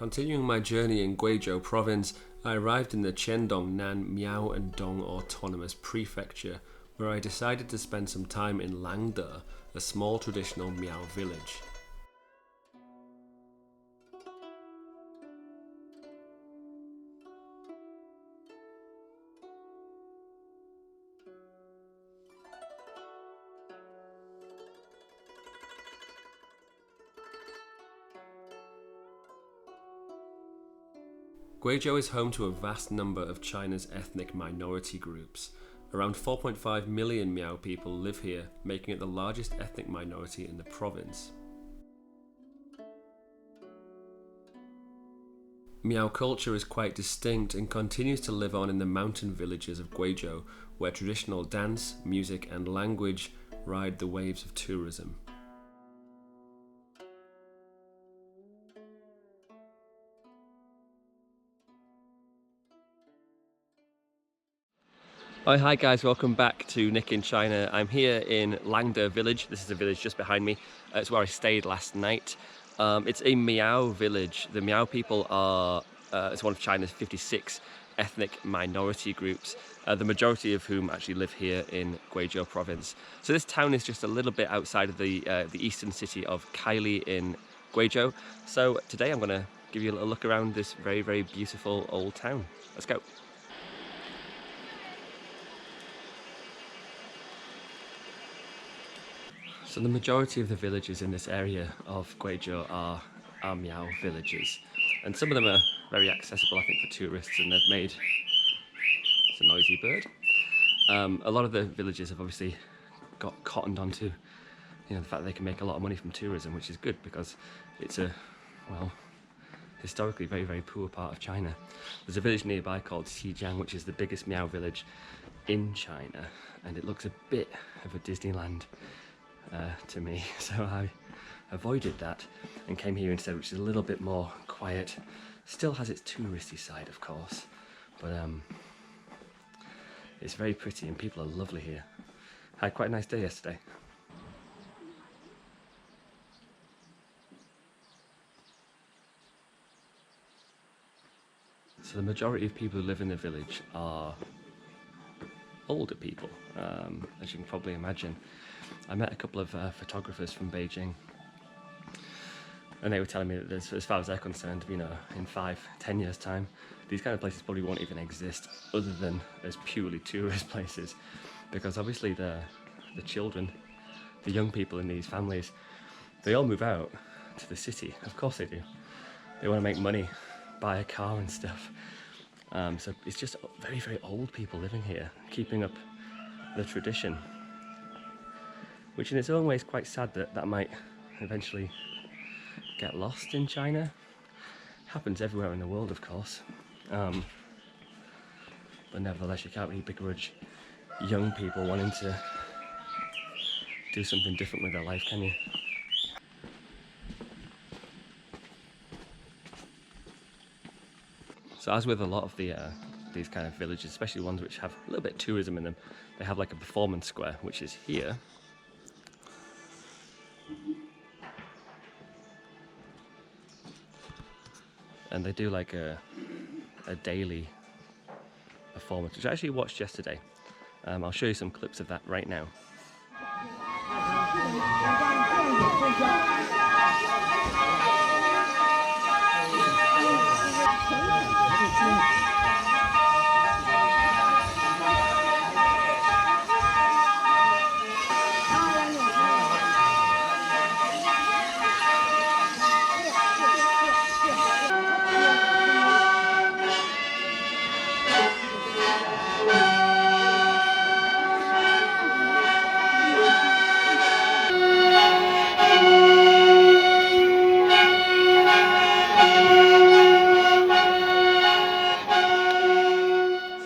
Continuing my journey in Guizhou province, I arrived in the Qiandongnan Miao and Dong autonomous prefecture, where I decided to spend some time in Langde, a small traditional Miao village. Guizhou is home to a vast number of China's ethnic minority groups. Around 4.5 million Miao people live here, making it the largest ethnic minority in the province. Miao culture is quite distinct and continues to live on in the mountain villages of Guizhou, where traditional dance, music and language ride the waves of tourism. Oh, hi guys, welcome back to Nick in China. I'm here in Langde village. This is a village just behind me. It's where I stayed last night. It's a Miao village. The Miao people are it's one of China's 56 ethnic minority groups, the majority of whom actually live here in Guizhou province. So this town is just a little bit outside of the eastern city of Kaili in Guizhou. So today I'm going to give you a little look around this very, very beautiful old town. Let's go. So the majority of the villages in this area of Guizhou are Miao villages, and some of them are very accessible, I think, for tourists, and they've made... It's a noisy bird. A lot of the villages have obviously got cottoned onto, the fact that they can make a lot of money from tourism, which is good because it's a, well, historically very, very poor part of China. There's a village nearby called Xijiang, which is the biggest Miao village in China, and it looks a bit of a Disneyland to me, so I avoided that and came here instead, which is a little bit more quiet. Still has its touristy side, of course, but it's very pretty and people are lovely here. I had quite a nice day yesterday. So the majority of people who live in the village are older people, as you can probably imagine. I met a couple of photographers from Beijing, and they were telling me that as far as they're concerned, in 5-10 years time, these kind of places probably won't even exist other than as purely tourist places, because obviously the children, the young people in these families, they all move out to the city. Of course they do. They want to make money, buy a car and stuff. So it's just very, very old people living here, keeping up the tradition, which in its own way is quite sad that might eventually get lost in China. Happens everywhere in the world, of course. But nevertheless, you can't really begrudge young people wanting to do something different with their life, can you? So as with a lot of these kind of villages, especially ones which have a little bit of tourism in them, they have like a performance square, which is here. And they do like a daily performance, which I actually watched yesterday. I'll show you some clips of that right now.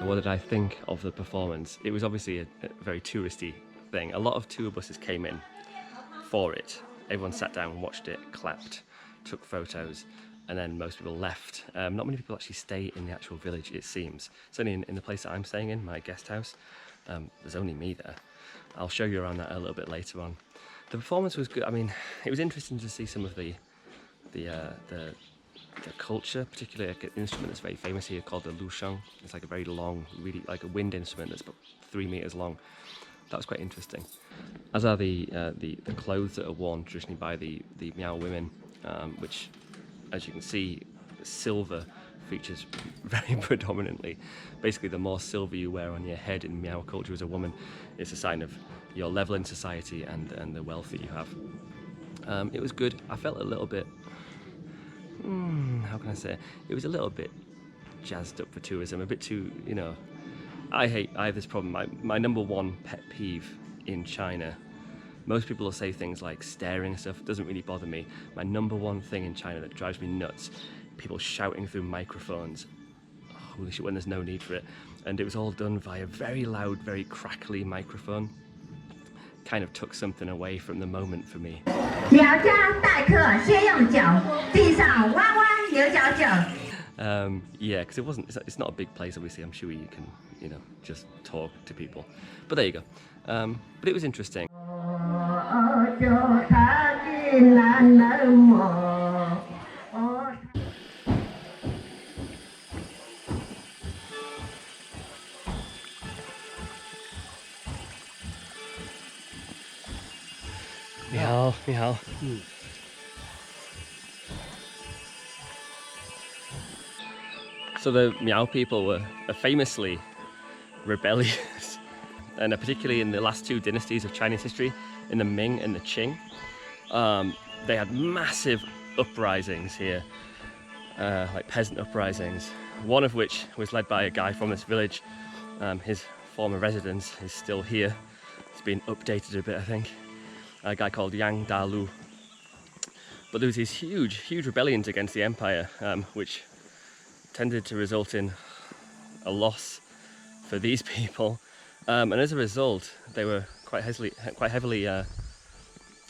What did I think of the performance? It was obviously a very touristy thing. A lot of tour buses came in for it. Everyone sat down, watched it, clapped, took photos, and then most people left. Not many people actually stay in the actual village, it seems. Certainly in the place that I'm staying in, my guest house, there's only me there. I'll show you around that a little bit later on. The performance was good. I mean, it was interesting to see some of the culture, particularly like an instrument that's very famous here called the lusheng. It's like a very long, really like a wind instrument that's about 3 meters long. That was quite interesting. As are the clothes that are worn traditionally by the Miao women, which, as you can see, silver features very predominantly. Basically, the more silver you wear on your head in Miao culture as a woman, it's a sign of your level in society and the wealth that you have. It was good. I felt a little bit, how can I say it? It was a little bit jazzed up for tourism, a bit too, you know. I have this problem. My number one pet peeve in China, most people will say things like staring and stuff, doesn't really bother me. My number one thing in China that drives me nuts, people shouting through microphones. Holy shit, when there's no need for it. And it was all done via very loud, very crackly microphone. Kind of took something away from the moment for me. Yeah, because it's not a big place, obviously. I'm sure you can, you know, just talk to people. But there you go. But it was interesting. 你好，你好。So the Miao people were famously rebellious, and particularly in the last two dynasties of Chinese history, in the Ming and the Qing, they had massive uprisings here, like peasant uprisings. One of which was led by a guy from this village. His former residence is still here. It's been updated a bit, I think. A guy called Yang Dalu. But there was these huge rebellions against the empire, which tended to result in a loss for these people, and as a result, they were quite heavily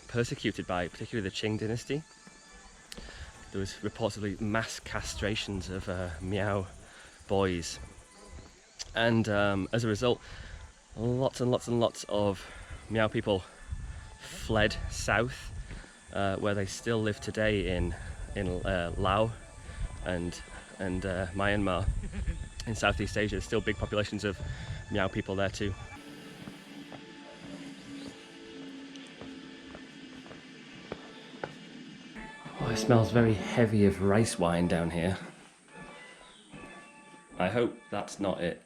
persecuted by particularly the Qing dynasty. There was reportedly mass castrations of Miao boys, and as a result, lots and lots of Miao people fled south, where they still live today in Laos and Myanmar in Southeast Asia. There's still big populations of Miao people there too. Oh, it smells very heavy of rice wine down here. I hope that's not it,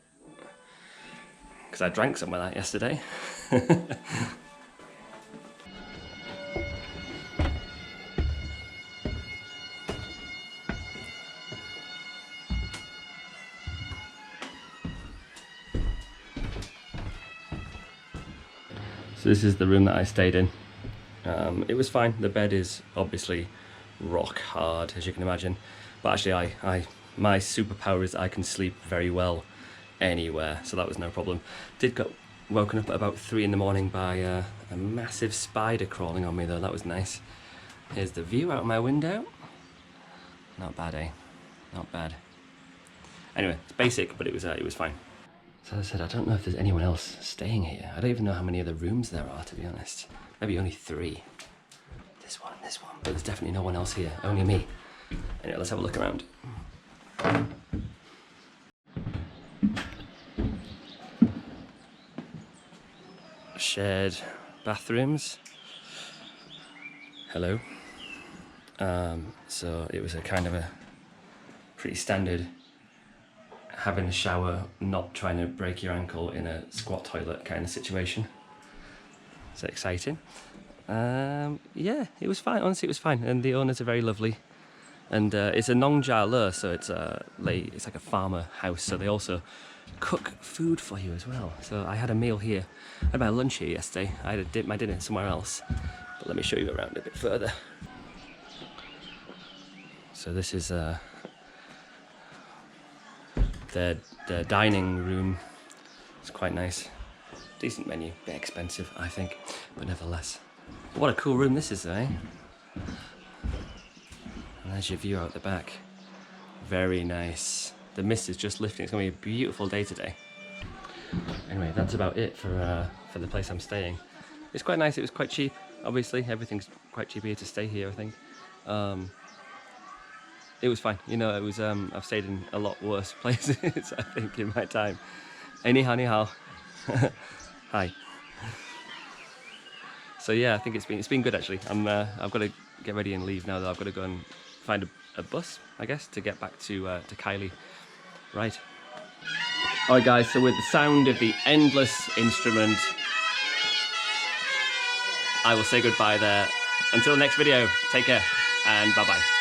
because I drank some of that yesterday. So this is the room that I stayed in. It was fine. The bed is obviously rock hard, as you can imagine. But actually, my superpower is I can sleep very well anywhere, so that was no problem. Did get woken up at about 3 in the morning by a massive spider crawling on me, though. That was nice. Here's the view out my window. Not bad, eh? Not bad. Anyway, it's basic, but it was fine. So as I said, I don't know if there's anyone else staying here. I don't even know how many other rooms there are, to be honest. Maybe only 3. This one, but there's definitely no one else here, only me. Anyway, let's have a look around. Shared bathrooms. Hello. So it was a kind of a pretty standard having a shower, not trying to break your ankle in a squat toilet kind of situation. It's exciting. Yeah, it was fine. Honestly, it was fine. And the owners are very lovely. And it's a nongjia le, so it's like a farmer house. So they also cook food for you as well. So I had a meal here. I had my lunch here yesterday. I had my dinner somewhere else. But let me show you around a bit further. So this is the dining room. It's quite nice. Decent menu, bit expensive I think, but nevertheless. What a cool room this is, eh? And there's your view out the back. Very nice. The mist is just lifting. It's going to be a beautiful day today. Anyway, that's about it for the place I'm staying. It's quite nice. It was quite cheap. Obviously, everything's quite cheap here to stay here, I think. it was fine. You know, it was. I've stayed in a lot worse places, I think, in my time. Ni hao. Hi. So yeah, I think it's been good actually. I've got to get ready and leave now though. I've got to go and find a bus, I guess, to get back to Kylie. Right. Alright guys, so with the sound of the endless instrument, I will say goodbye there. Until the next video, take care and bye bye.